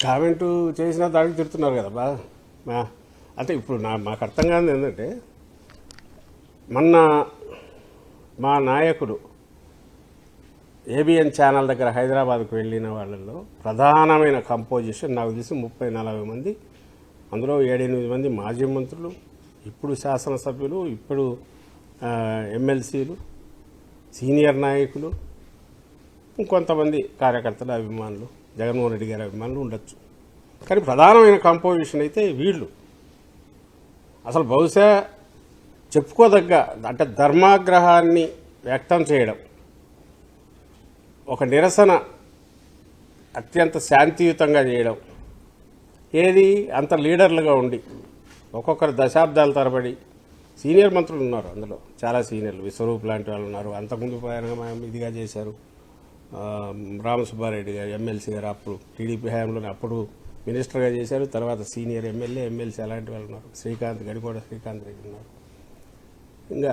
కామెంటు చేసిన దానికి తిడుతున్నారు కదా అంటే ఇప్పుడు మాకు అర్థం కాదు ఏంటంటే మొన్న మా నాయకుడు ఏబిఎన్ ఛానల్ దగ్గర హైదరాబాద్కు వెళ్ళిన వాళ్ళల్లో ప్రధానమైన కంపోజిషన్ నాకు తెలిసి 30-40 మంది, అందులో 7-8 మంది మాజీ మంత్రులు, ఇప్పుడు శాసనసభ్యులు, ఇప్పుడు ఎమ్మెల్సీలు, సీనియర్ నాయకులు, ఇంకొంతమంది కార్యకర్తల అభిమానులు, జగన్మోహన్ రెడ్డి గారి అభిమానులు ఉండొచ్చు. కానీ ప్రధానమైన కంపోజిషన్ అయితే వీళ్ళు. అసలు బహుశా చెప్పుకోదగ్గ అంటే ధర్మాగ్రహాన్ని వ్యక్తం చేయడం, ఒక నిరసన అత్యంత శాంతియుతంగా చేయడం, ఏది అంత లీడర్లుగా ఉండి ఒక్కొక్కరు దశాబ్దాల తరబడి సీనియర్ మంత్రులు ఉన్నారు, అందులో చాలా సీనియర్లు, విశ్వరూప్ లాంటి వాళ్ళు ఉన్నారు, అంతకుముందు ఇదిగా చేశారు. రామసుబ్బారెడ్డి గారు ఎమ్మెల్సీ గారు అప్పుడు టీడీపీ హయాంలోనే అప్పుడు మినిస్టర్గా చేశారు, తర్వాత సీనియర్ ఎమ్మెల్సీ అలాంటి వాళ్ళు ఉన్నారు. గడికోట శ్రీకాంత్ రెడ్డి ఉన్నారు, ఇంకా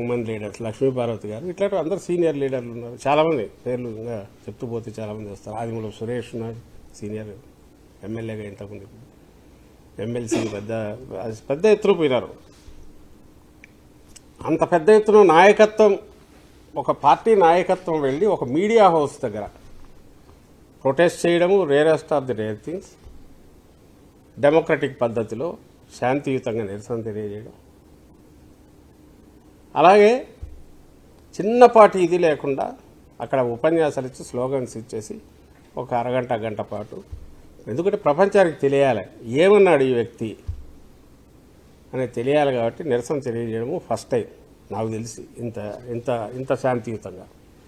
ఉమెన్ లీడర్స్ లక్ష్మీపార్వతి గారు, ఇట్లాంటి అందరు సీనియర్ లీడర్లు ఉన్నారు. చాలామంది పేర్లు ఇంకా చెప్తూ పోతే చాలామంది వస్తారు. ఆదిమూలపు సురేష్ ఉన్నారు, సీనియర్ ఎమ్మెల్యేగా ఇంతకుముందు, ఎమ్మెల్సీ పెద్ద ఎత్తున పోయినారు. అంత పెద్ద ఎత్తున నాయకత్వం, ఒక పార్టీ నాయకత్వం వెళ్ళి ఒక మీడియా హౌస్ దగ్గర ప్రొటెస్ట్ చేయడము rarest of the rare things. Democratic పద్ధతిలో శాంతియుతంగా నిరసన తెలియజేయడం, అలాగే చిన్నపాటి ఇది లేకుండా అక్కడ ఉపన్యాసాలు ఇచ్చి స్లోగన్స్ ఇచ్చేసి ఒక గంట పాటు, ఎందుకంటే ప్రపంచానికి తెలియాలి ఏమన్నాడు ఈ వ్యక్తి అనేది తెలియాలి కాబట్టి నిరసన తెలియజేయడము ఫస్ట్ టైం నాకు తెలిసి ఇంత ఇంత ఇంత శాంతియుతంగా.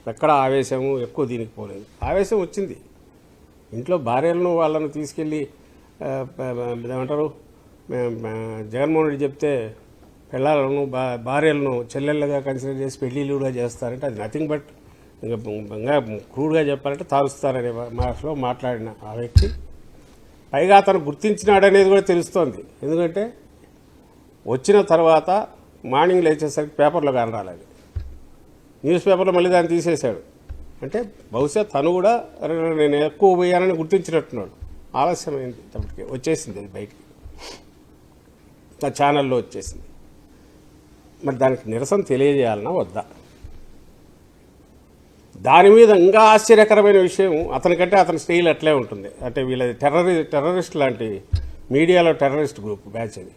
ఎక్కడ ఆవేశము ఎక్కువ దీనికి పోలేదు. ఆవేశం వచ్చింది, ఇంట్లో భార్యలను వాళ్ళను తీసుకెళ్ళి ఏమంటారు, జగన్మోహన్ రెడ్డి చెప్తే పిల్లలను భార్యలను చెల్లెళ్ళగా కన్సిడర్ చేసి పెళ్ళిళ్ళు కూడా చేస్తారంటే అది నథింగ్ బట్ ఇంకా క్రూడ్గా చెప్పాలంటే తారుస్తారనే మాటలో మాట్లాడిన ఆ వ్యక్తి పైగా అతను గుర్తించినాడనేది కూడా తెలుస్తోంది. ఎందుకంటే వచ్చిన తర్వాత మార్నింగ్ లేచేసరికి పేపర్లో కనరాలేదు, న్యూస్ పేపర్లో మళ్ళీ దాన్ని తీసేశాడు. అంటే బహుశా తను కూడా నేను ఎక్కువ పోయానని గుర్తించినట్టున్నాడు. ఆలస్యమైంది, అప్పటికి వచ్చేసింది అది బయటికి, నా ఛానల్లో వచ్చేసింది. మరి దానికి నిరసన తెలియజేయాలన్నా వద్దా? దాని మీద ఇంకా ఆశ్చర్యకరమైన విషయం, అతనికంటే అతని స్టైల్ అట్లే ఉంటుంది. అంటే వీళ్ళది టెర్రరిస్ట్ లాంటి మీడియాలో టెర్రరిస్ట్ గ్రూప్ బ్యాచ్ అది.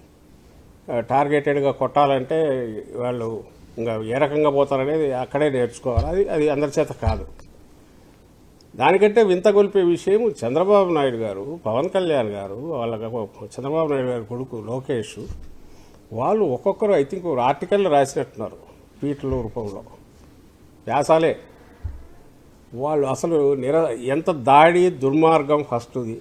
టార్గెటెడ్గా కొట్టాలంటే వాళ్ళు ఇంకా ఏ రకంగా పోతారనేది అక్కడే నేర్చుకోవాలి. అది అందరి చేత కాదు. దానికంటే వింత గొలిపే విషయం, చంద్రబాబు నాయుడు గారు, పవన్ కళ్యాణ్ గారు, వాళ్ళ చంద్రబాబు నాయుడు గారి కొడుకు లోకేష్, వాళ్ళు ఒక్కొక్కరు ఐ థింక్ ఒక ఆర్టికల్ రాసినట్టున్నారు ట్వీట్ల రూపంలో, వ్యాసాలే. వాళ్ళు అసలు ఎంత దాడి దుర్మార్గం ఫస్ట్ది,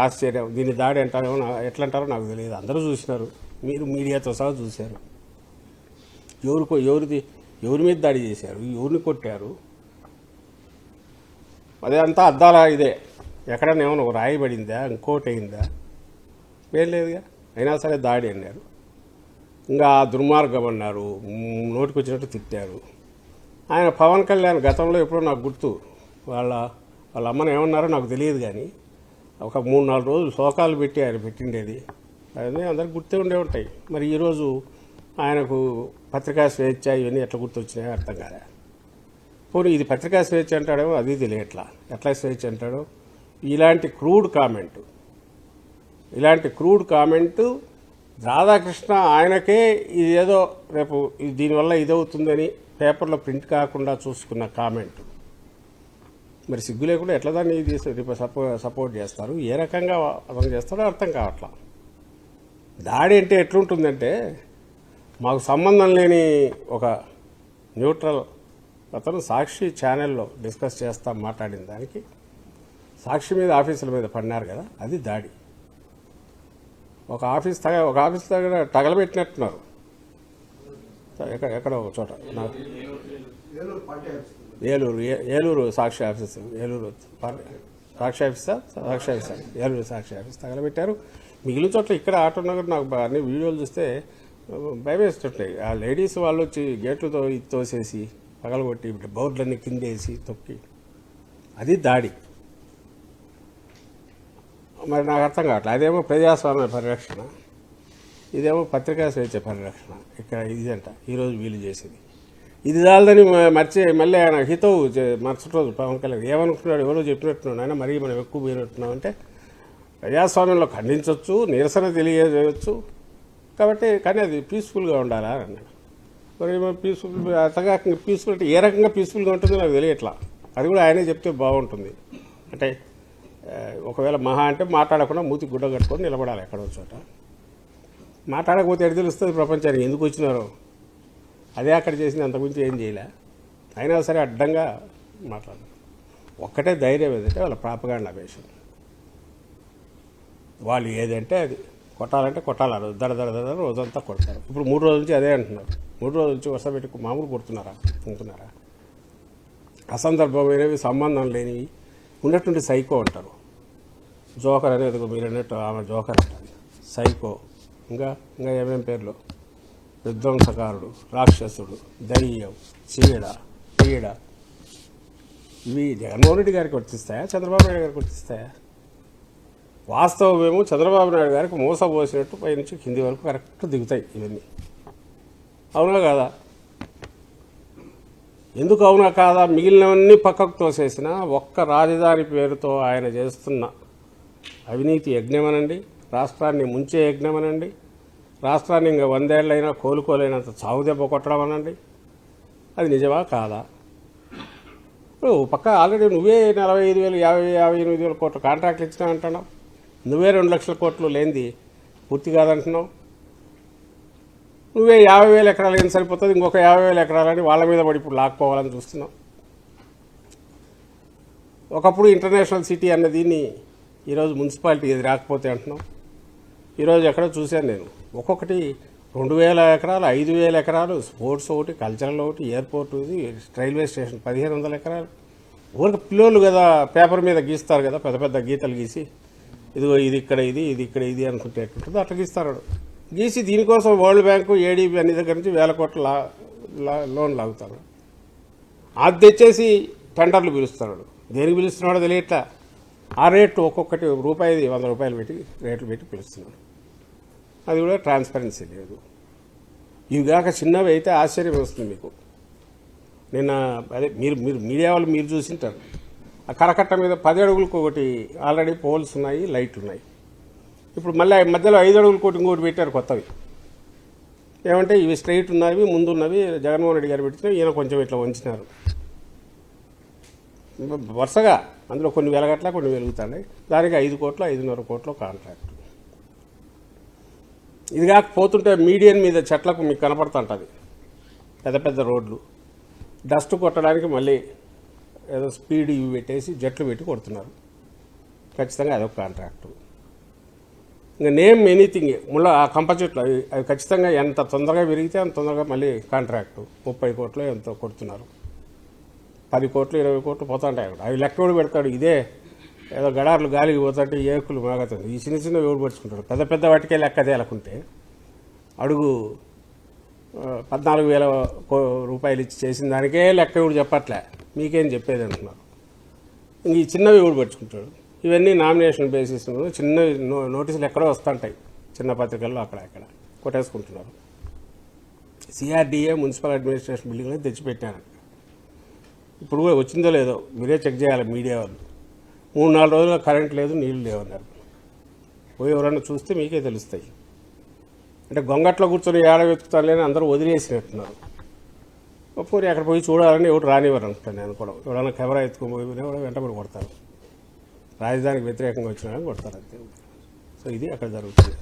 ఆశ్చర్యం. దీన్ని దాడి అంటారో ఎట్లంటారో నాకు తెలియదు. అందరూ చూసినారు, మీరు మీడియాతో సహా చూశారు. ఎవరి మీద దాడి చేశారు, ఎవరిని కొట్టారు, అదే అంతా అద్దాల ఇదే. ఎక్కడన్నా ఏమన్నా రాయబడిందా, ఇంకోటి అయిందా, ఏం లేదుగా. అయినా సరే దాడి అన్నారు, ఇంకా దుర్మార్గం అన్నారు, నోటికి వచ్చినట్టు తిట్టారు. ఆయన పవన్ కళ్యాణ్ గతంలో ఎప్పుడో నాకు గుర్తు, వాళ్ళ అమ్మని ఏమన్నారో నాకు తెలియదు, కానీ ఒక 3-4 రోజులు శోకాలు పెట్టి ఆయన పెట్టిండేది, అదే అందరికి గుర్తే ఉండే ఉంటాయి. మరి ఈరోజు ఆయనకు పత్రికా స్వేచ్ఛ ఇవన్నీ ఎట్లా గుర్తొచ్చినాయో అర్థం కాలే. పోనీ ఇది పత్రికా స్వేచ్ఛ అంటాడేమో అది తెలియట్లా, ఎట్లా స్వేచ్ఛ అంటాడో. ఇలాంటి క్రూడ్ కామెంటు రాధాకృష్ణ ఆయనకే ఇదేదో రేపు దీనివల్ల ఇదవుతుందని పేపర్లో ప్రింట్ కాకుండా చూసుకున్న కామెంట్. మరి సిగ్గు లేకుండా ఎట్లా దాన్ని సపోర్ట్ చేస్తారు, ఏ రకంగా అర్థం చేస్తారో అర్థం కావట్లా. దాడి అంటే ఎట్లుంటుందంటే, మాకు సంబంధం లేని ఒక న్యూట్రల్ అతను సాక్షి ఛానల్లో డిస్కస్ చేస్తా మాట్లాడిన దానికి సాక్షి మీద ఆఫీసుల మీద పడినారు కదా, అది దాడి. ఒక ఆఫీస్ దగ్గర తగలబెట్టినట్టున్నారు, ఎక్కడో ఒక చోట. ఏలూరు సాక్షి ఆఫీస్, ఏలూరు సాక్షి ఆఫీస్ తగలబెట్టారు. మిగిలిన చోట్ల ఇక్కడ ఆటోనగర్ నాకు అన్ని వీడియోలు చూస్తే భయం వేస్తుంటాయి. ఆ లేడీస్ వాళ్ళు వచ్చి గేట్లతో తోసేసి పగలగొట్టి బోర్డులన్నీ కిందేసి తొక్కి, అది దాడి. మరి నాకు అర్థం కావట్లేదు. అదేమో ప్రజాస్వామ్య పరిరక్షణ, ఇదేమో పత్రికా స్వేచ్ఛ పరిరక్షణ. ఇక్కడ ఇదంట ఈరోజు వీలు చేసేది. ఇది చాలదని మళ్ళీ ఆయన హితవు మరుసటి రోజు పవన్ కళ్యాణ్ ఏమనుకున్నాడు, ఎవరో చెప్పినట్టున్నాడు, ఆయన మరీ మనం ఎక్కువ పోయినట్టున్నాం అంటే ప్రజాస్వామ్యంలో ఖండించవచ్చు, నిరసన తెలియజేయవచ్చు కాబట్టి, కానీ అది పీస్ఫుల్గా ఉండాలా అని అన్నాడు. మరి పీస్ఫుల్ అంతగా పీస్ఫుల్ అంటే ఏ రకంగా పీస్ఫుల్గా ఉంటుందో నాకు తెలియట్లా. అది కూడా ఆయనే చెప్తే బాగుంటుంది. అంటే ఒకవేళ మహా అంటే మాట్లాడకుండా మూతి గుడ్డ కట్టుకొని నిలబడాలి ఎక్కడో చోట. మాట్లాడకపోతే ఎటు తెలుస్తుంది ప్రపంచానికి ఎందుకు వచ్చినారో. అదే అక్కడ చేసింది, అంతకుమించి ఏం చేయలే. అయినా సరే అడ్డంగా మాట్లాడారు. ఒక్కటే ధైర్యం ఏదంటే వాళ్ళ ప్రాపగాండా వేషన్. వాళ్ళు ఏదంటే అది కొట్టాలంటే కొట్టాలి, దడ దడ దడ రోజంతా కొడతారు. ఇప్పుడు 3 రోజుల నుంచి అదే అంటున్నారు. 3 రోజుల నుంచి వరుస పెట్టి మామూలు కొడుతున్నారా? అసందర్భమైనవి, సంబంధం లేనివి ఉన్నట్టుండి సైకో అంటారు. జోకర్ అనేది మీరు అన్నట్టు ఆమె జోకర్ అంటారు, సైకో. ఇంకా ఏమేం పేర్లు, విధ్వంసకారుడు, రాక్షసుడు, దయ్యం, పీడ. ఇవి జగన్మోహన్ రెడ్డి గారికి వర్తిస్తాయా, చంద్రబాబు నాయుడు గారికి వర్తిస్తాయా? వాస్తవమేమో చంద్రబాబు నాయుడు గారికి మోసపోసినట్టు పైనుంచి కింది వరకు కరెక్ట్ దిగుతాయి ఇవన్నీ. అవునా కాదా? ఎందుకు అవునా కాదా? మిగిలినవన్నీ పక్కకు తోసేసిన ఒక్క రాజధాని పేరుతో ఆయన చేస్తున్న అవినీతి యజ్ఞమనండి, రాష్ట్రాన్ని ముంచే యజ్ఞమనండి, రాష్ట్రాన్ని ఇంకా 100 ఏళ్ళైనా కోలుకోలేనంత చావు దెబ్బ కొట్టడం అనండి, అది నిజమా కాదా? ఇప్పుడు పక్క ఆల్రెడీ నువ్వే 45,000, 58,000 కోట్ల కాంట్రాక్ట్లు ఇచ్చినా అంటున్నావు. నువ్వే 2 లక్షల కోట్లు లేనిది పూర్తి కాదంటున్నావు. నువ్వే 50,000 ఎకరాలు ఏం సరిపోతుంది, ఇంకొక 50,000 ఎకరాలని వాళ్ళ మీద పడి ఇప్పుడు లాక్కోవాలని చూస్తున్నావు. ఒకప్పుడు ఇంటర్నేషనల్ సిటీ అన్న దీన్ని ఈరోజు మున్సిపాలిటీ ఇది రాకపోతే అంటున్నావు. ఈరోజు ఎక్కడో చూశాను నేను, ఒక్కొక్కటి 2,000 ఎకరాలు, 5,000 ఎకరాలు, స్పోర్ట్స్ ఒకటి, కల్చరల్ ఒకటి, ఎయిర్పోర్ట్, ఇది రైల్వే స్టేషన్ 1,500 ఎకరాలు. ఊరికి పిల్లలు కదా పేపర్ మీద గీస్తారు కదా, పెద్ద పెద్ద గీతలు గీసి, ఇదిగో ఇది ఇక్కడ ఇది అనుకుంటే ఎట్లుంటుందో అట్లా గీస్తారు. గీసి దీనికోసం వరల్డ్ బ్యాంకు, ఏడీబీ అన్ని దగ్గర నుంచి 1,000 కోట్ల లోన్ లాగుతాడు. అది తెచ్చేసి టెండర్లు పిలుస్తున్నాడు. దేనికి పిలుస్తున్నాడో తెలియట్లా. ఆ రేటు ఒక్కొక్కటి రూపాయిది 100 రూపాయలు పెట్టి రేట్లు పెట్టి పిలుస్తున్నాడు. అది కూడా ట్రాన్స్పరెన్సీ లేదు. ఇవి కాక చిన్నవి అయితే ఆశ్చర్యం వస్తుంది మీకు. నిన్న అదే మీరు మీడియా వాళ్ళు మీరు చూసింటారు, ఆ కరకట్ట మీద 10 అడుగులకు ఒకటి ఆల్రెడీ పోల్స్ ఉన్నాయి, లైట్లు ఉన్నాయి. ఇప్పుడు మళ్ళీ మధ్యలో 5 అడుగులు కోటి ఇంకోటి పెట్టారు కొత్తవి. ఏమంటే ఇవి స్ట్రైట్ ఉన్నవి, ముందున్నవి జగన్మోహన్ రెడ్డి గారు పెట్టినవి, ఈయన కొంచెం ఇట్లా వంచినారు వరుసగా. అందులో కొన్ని వెలగట్ల కొన్ని వెలుగుతాయి. దానికి 5 కోట్లు 5.5 కోట్లు కాంట్రాక్ట్. ఇది కాకపోతుంటే మీడియన్ మీద చెట్లకు మీకు కనపడుతుంటుంది పెద్ద పెద్ద రోడ్లు. డస్ట్ కొట్టడానికి మళ్ళీ ఏదో స్పీడ్ ఇవి పెట్టేసి జట్లు పెట్టి కొడుతున్నారు. ఖచ్చితంగా అదొక కాంట్రాక్టు. ఇంకా నేమ్ ఎనీథింగ్ ముళ్ళ ఆ కంప చెట్లు అవి ఖచ్చితంగా ఎంత తొందరగా విరిగితే అంత తొందరగా మళ్ళీ కాంట్రాక్టు. 30 కోట్లు ఎంతో కొడుతున్నారు. 10 కోట్లు 20 కోట్లు పోతుంటాయి అక్కడ. అవి లెక్క ఎవడు పెడతాడు? ఇదే ఏదో గడార్లు గాలికి పోతుంటే ఏకులు మాగుతుంది. ఈ చిన్న ఎవడు పడుచుకుంటాడు. పెద్ద పెద్ద వాటికే లెక్క తేలకుంటే అడుగు 14,000 రూపాయలు ఇచ్చి చేసిన దానికే లెక్క ఎవడు చెప్పట్లే, మీకేం చెప్పేది అంటున్నారు. ఇంక ఈ చిన్నవి ఎవడు పడుచుకుంటాడు? ఇవన్నీ నామినేషన్ బేసిస్ చిన్న నోటీసులు ఎక్కడో వస్తుంటాయి, చిన్న పత్రికల్లో అక్కడ కొట్టేసుకుంటున్నారు. సిఆర్డీఏ మున్సిపల్ అడ్మినిస్ట్రేషన్ బిల్డింగ్లో తెచ్చిపెట్టాను. ఇప్పుడు కూడా వచ్చిందో లేదో మీరే చెక్ చేయాలి మీడియా వాళ్ళు. 3-4 రోజులు కరెంట్ లేదు, నీళ్లు లేవన్నారు. పోయి ఎవరన్నా చూస్తే మీకే తెలుస్తాయి. అంటే గొంగట్లో కూర్చొని ఏడ వెతుకుతారు లేని అందరూ వదిలేసినట్టున్నారు. పోయి అక్కడ పోయి చూడాలని ఎవరు రానివ్వరు అనుకుంటాను నేను కూడా. ఎవరైనా కెమెరా ఎత్తుకుని కూడా వెంటబడి కొడతారు. రాజధానికి వ్యతిరేకంగా వచ్చినా కొడతారు అంతే. సో ఇది అక్కడ జరుగుతుంది.